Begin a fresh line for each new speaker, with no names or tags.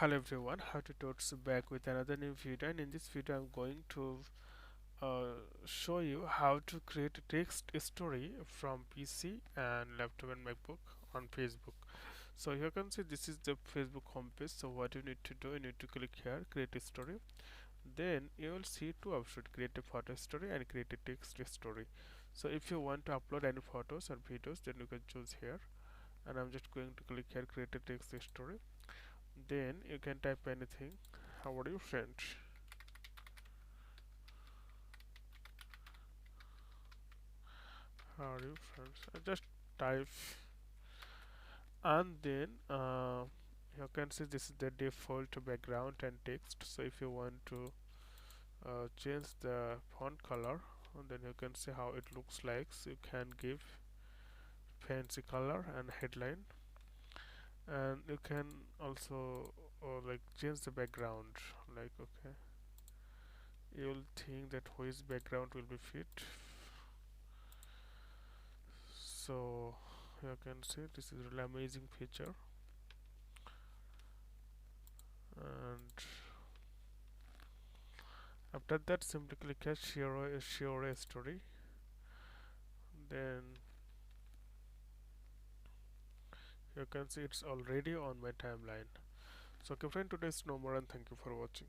Hello everyone, how to Tots back with another new video, and in this video I'm going to show you how to create a text story from PC and laptop and MacBook on Facebook. So here you can see this is the Facebook homepage. So what you need to do, you need to click here, create a story. Then you will see two options: create a photo story and create a text story. So if you want to upload any photos or videos, then you can choose here, and I'm just going to click here, create a text story. Then you can type anything. How are you, friend? How are you, friends? Just type, and then you can see this is the default background and text. So if you want to change the font color, and then you can see how it looks like. So you can give fancy color and headline, and you can also like change the background. Like, okay, you'll think that which background will be fit. So you can see this is really amazing feature. And after that, simply click here, share a story. Then you can see it's already on my timeline. So okay friend, today is no more, and thank you for watching.